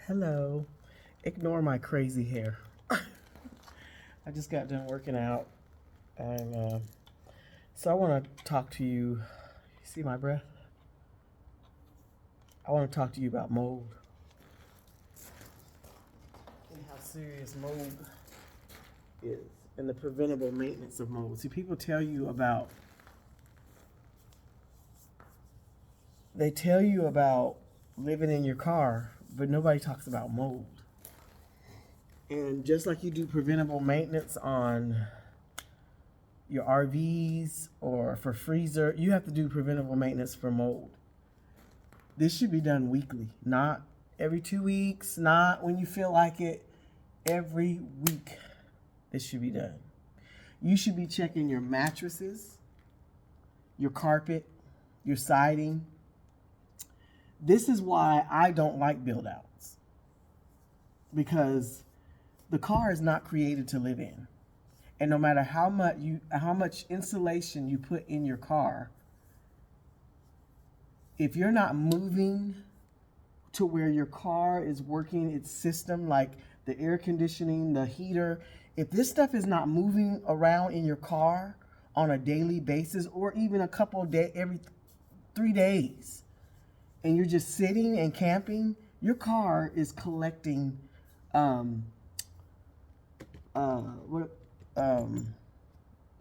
Hello. Ignore my crazy hair. I just got done working out, and so I want to talk to you. You see my breath? I want to talk to you about mold and how serious mold is, and the preventable maintenance of mold. See, people tell you about. They tell you about living in your car, but nobody talks about mold. And just like you do preventable maintenance on your RVs or for freezer, you have to do preventable maintenance for mold. This should be done weekly, not every 2 weeks, not when you feel like it. Every week, this should be done. You should be checking your mattresses, your carpet, your siding. This is why I don't like build outs, because the car is not created to live in. And no matter how much insulation you put in your car, if you're not moving to where your car is working its system, like the air conditioning, the heater, if this stuff is not moving around in your car on a daily basis, or even a couple of days, every 3 days, and you're just sitting and camping, your car is collecting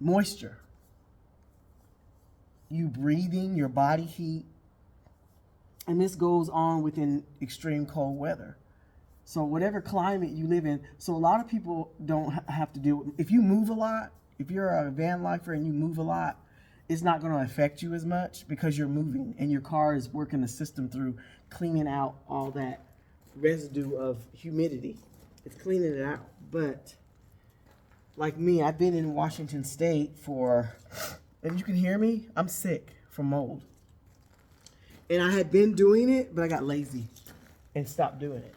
moisture. You breathing, your body heat, and this goes on within extreme cold weather. So whatever climate you live in, so a lot of people don't have to deal with, if you move a lot, if you're a van lifer and you move a lot, it's not going to affect you as much because you're moving and your car is working the system through cleaning out all that residue of humidity. It's cleaning it out. But like me, I've been in Washington State for, and you can hear me, I'm sick from mold. And I had been doing it, but I got lazy and stopped doing it.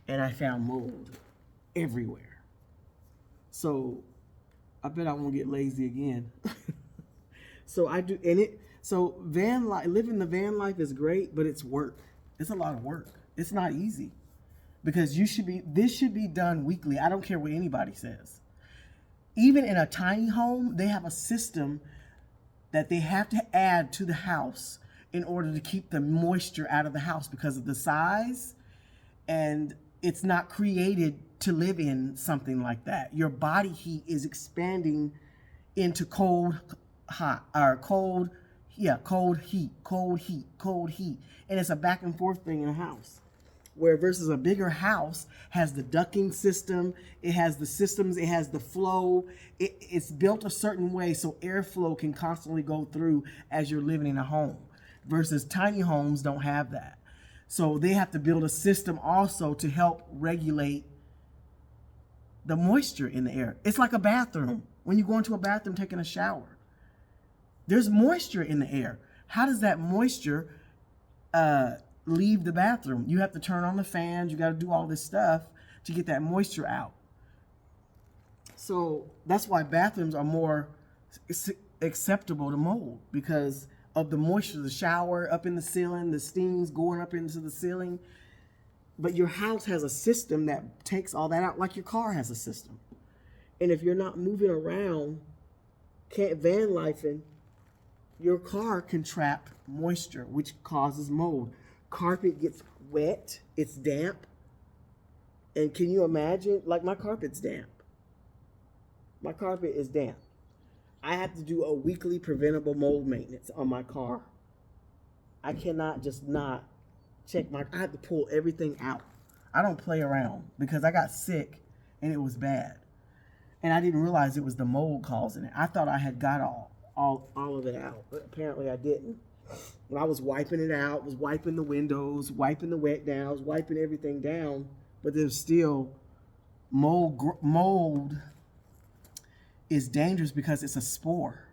And I found mold everywhere. So I bet I won't get lazy again. So I do, and so van life, living the van life is great, but it's work. It's a lot of work. It's not easy, because this should be done weekly. I don't care what anybody says. Even in a tiny home, they have a system that they have to add to the house in order to keep the moisture out of the house because of the size, and it's not created to live in something like that. Your body heat is expanding into cold heat. And it's a back and forth thing in a house. Where versus a bigger house has the ducting system, it has the systems, it has the flow. It's built a certain way so airflow can constantly go through as you're living in a home. Versus tiny homes don't have that. So they have to build a system also to help regulate the moisture in the air. It's like a bathroom. When you go into a bathroom taking a shower, there's moisture in the air. How does that moisture leave the bathroom? You have to turn on the fans. You got to do all this stuff to get that moisture out. So that's why bathrooms are more acceptable to mold, because of the moisture, the shower up in the ceiling, the steams going up into the ceiling. But your house has a system that takes all that out, like your car has a system. And if you're not moving around, van lifing, your car can trap moisture, which causes mold. Carpet gets wet, it's damp. And can you imagine, like my carpet's damp. My carpet is damp. I have to do a weekly preventable mold maintenance on my car. I cannot just not check I have to pull everything out. I don't play around because I got sick and it was bad. And I didn't realize it was the mold causing it. I thought I had got all of it out, but apparently I didn't. When I was wiping it out, was wiping the windows, wiping the wet downs, wiping everything down, but there's still mold is dangerous because it's a spore.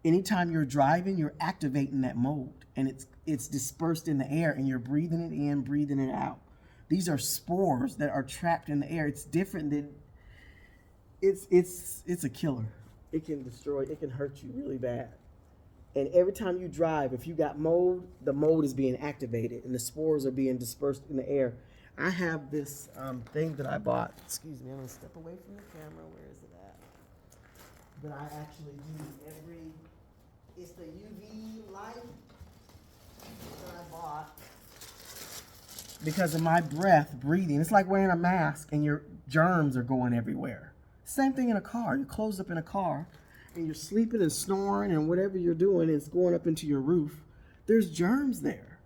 Anytime you're driving, you're activating that mold, and it's dispersed in the air, and you're breathing it in, breathing it out. These are spores that are trapped in the air. It's different than it's a killer. It can destroy, it can hurt you really bad. And every time you drive, if you got mold, the mold is being activated and the spores are being dispersed in the air. I have this thing that I bought. Excuse me, I'm gonna step away from the camera. Where is it at? That I actually use every. It's the UV light that I bought because of my breathing. It's like wearing a mask and your germs are going everywhere. Same thing in a car. You're closed up in a car and you're sleeping and snoring and whatever you're doing is going up into your roof. There's germs there.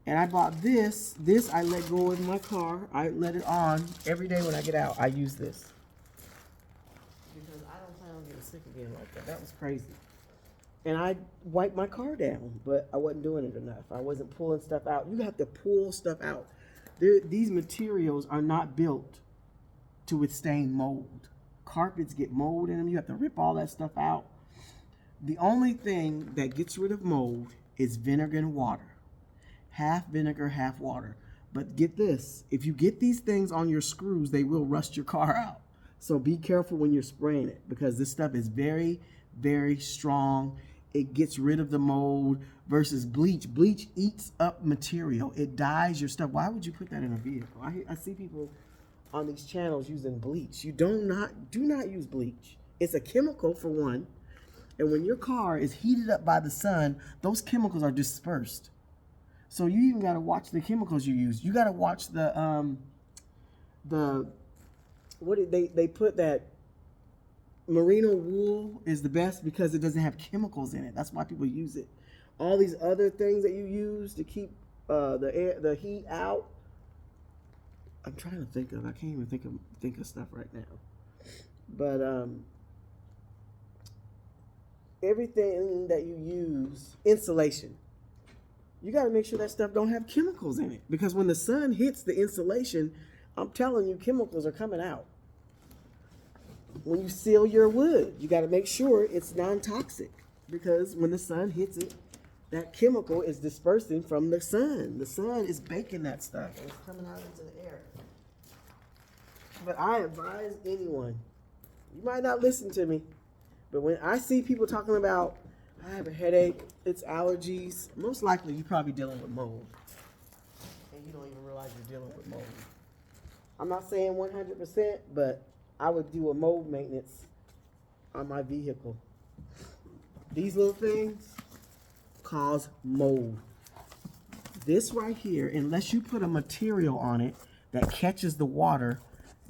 And I bought this. This I let go in my car. I let it on every day when I get out. I use this. Because I don't plan on getting sick again like that. That was crazy. And I wiped my car down, but I wasn't doing it enough. I wasn't pulling stuff out. You have to pull stuff out. These materials are not built to withstand mold. Carpets get mold in them. You have to rip all that stuff out. The only thing that gets rid of mold is vinegar and water. Half vinegar, half water. But get this, if you get these things on your screws, they will rust your car out. So be careful when you're spraying it because this stuff is very, very strong. It gets rid of the mold versus bleach. Bleach eats up material. It dyes your stuff. Why would you put that in a vehicle? I see people on these channels using bleach. You do not use bleach. It's a chemical for one. And when your car is heated up by the sun, those chemicals are dispersed. So you even got to watch the chemicals you use. You got to watch they put that merino wool is the best because it doesn't have chemicals in it. That's why people use it. All these other things that you use to keep the heat out. I'm trying to think of. I can't even think of stuff right now. But everything that you use, insulation. You got to make sure that stuff don't have chemicals in it because when the sun hits the insulation, I'm telling you, chemicals are coming out. When you seal your wood, you got to make sure it's non-toxic because when the sun hits it, that chemical is dispersing from the sun. The sun is baking that stuff. It's coming out into the air. But I advise anyone, you might not listen to me, but when I see people talking about, I have a headache, it's allergies, most likely you're probably dealing with mold. And you don't even realize you're dealing with mold. I'm not saying 100%, but I would do a mold maintenance on my vehicle. These little things cause mold. This right here, unless you put a material on it that catches the water,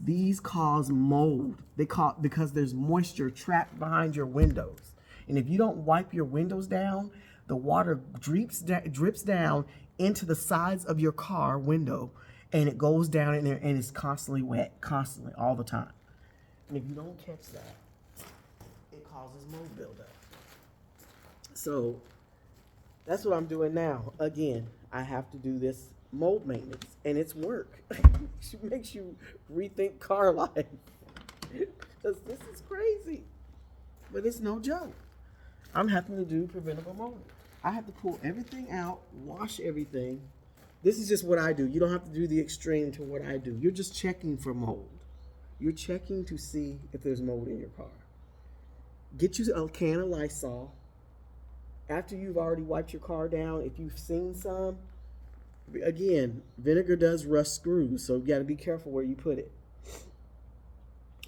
these cause mold. Because there's moisture trapped behind your windows. And if you don't wipe your windows down, the water drips down into the sides of your car window, and it goes down in there and it's constantly wet, constantly, all the time. And if you don't catch that, it causes mold buildup. So that's what I'm doing now. Again, I have to do this mold maintenance, and it's work. It makes you rethink car life. Because this is crazy. But it's no joke. I'm having to do preventable mold. I have to pull everything out, wash everything. This is just what I do. You don't have to do the extreme to what I do. You're just checking for mold. You're checking to see if there's mold in your car. Get you a can of Lysol. After you've already wiped your car down, if you've seen some, again, vinegar does rust screws, so you got to be careful where you put it.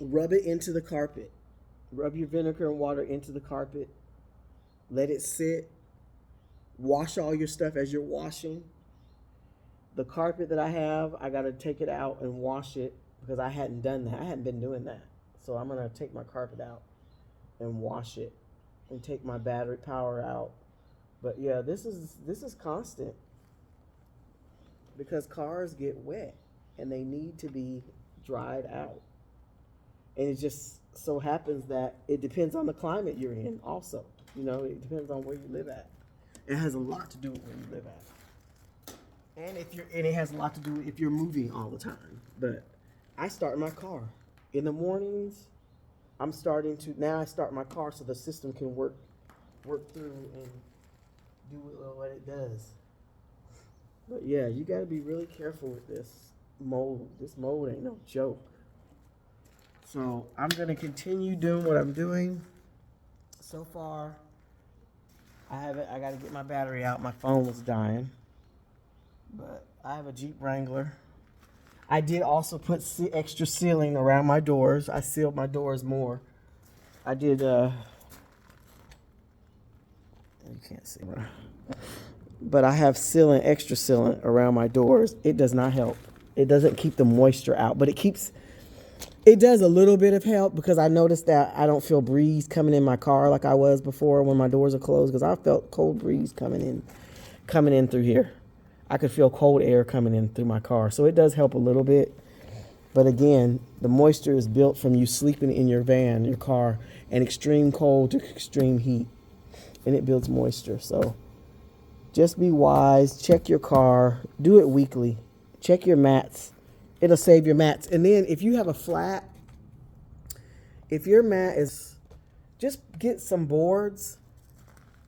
Rub it into the carpet. Rub your vinegar and water into the carpet. Let it sit. Wash all your stuff as you're washing. The carpet that I have, I got to take it out and wash it because I hadn't done that. I hadn't been doing that. So I'm going to take my carpet out and wash it and take my battery power out. But yeah, this is constant because cars get wet and they need to be dried out. And it just so happens that it depends on the climate you're in also. You know, it depends on where you live at. It has a lot to do with where you live at. And it has a lot to do with if you're moving all the time. But I start my car. In the mornings, I start my car so the system can work through and do what it does. But yeah, you got to be really careful with this mold. This mold ain't no joke. So I'm going to continue doing what I'm doing. So far, I got to get my battery out. My phone was dying. But I have a Jeep Wrangler. I did also put extra sealing around my doors. I sealed my doors more. I did, you can't see, but I have sealing, extra sealant around my doors. It does not help. It doesn't keep the moisture out, but it does a little bit of help because I noticed that I don't feel breeze coming in my car like I was before when my doors are closed, because I felt cold breeze coming in through here. I could feel cold air coming in through my car. So it does help a little bit. But again, the moisture is built from you sleeping in your van, your car, and extreme cold to extreme heat. And it builds moisture. So just be wise. Check your car. Do it weekly. Check your mats. It'll save your mats. And then if you have a flat, if your mat is, just get some boards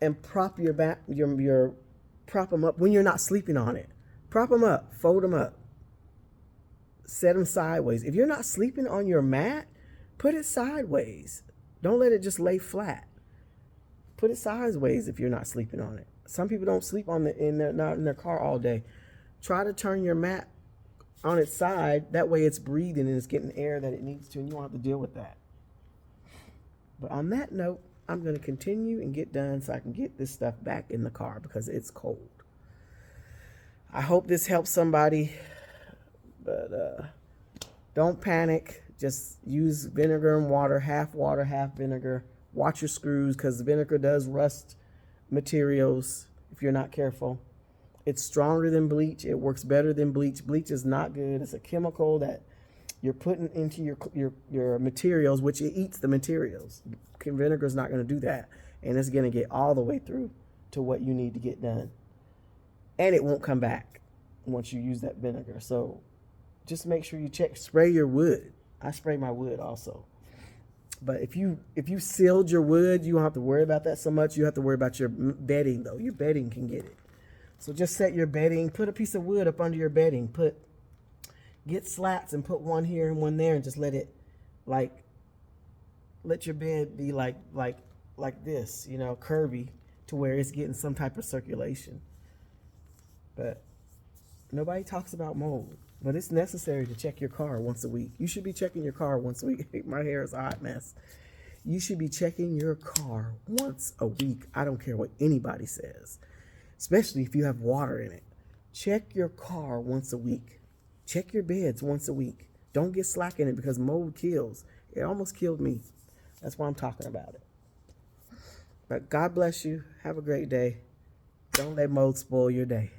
and prop your back, your prop them up when you're not sleeping on it. Prop them up, fold them up, set them sideways. If you're not sleeping on your mat, put it sideways. Don't let it just lay flat. Put it sideways if you're not sleeping on it. Some people don't sleep in their car all day. Try to turn your mat on its side. That way it's breathing and it's getting air that it needs to, and you won't have to deal with that. But on that note, I'm going to continue and get done so I can get this stuff back in the car because it's cold. I hope this helps somebody, but don't panic. Just use vinegar and water, half vinegar. Watch your screws because vinegar does rust materials if you're not careful. It's stronger than bleach. It works better than bleach. Bleach is not good. It's a chemical that you're putting into your materials, which it eats the materials. Vinegar is not going to do that, and it's going to get all the way through to what you need to get done, and it won't come back once you use that vinegar. So just make sure you spray your wood. I spray my wood also, but if you sealed your wood, you don't have to worry about that so much. You have to worry about your bedding though. Your bedding can get it. So just set your bedding, put a piece of wood up under your bedding, get slats and put one here and one there, and just let your bed be like this, curvy, to where it's getting some type of circulation. But nobody talks about mold, but it's necessary to check your car once a week. You should be checking your car once a week. My hair is a hot mess. You should be checking your car once a week. I don't care what anybody says, especially if you have water in it. Check your car once a week. Check your beds once a week. Don't get slack in it because mold kills. It almost killed me. That's why I'm talking about it. But God bless you. Have a great day. Don't let mold spoil your day.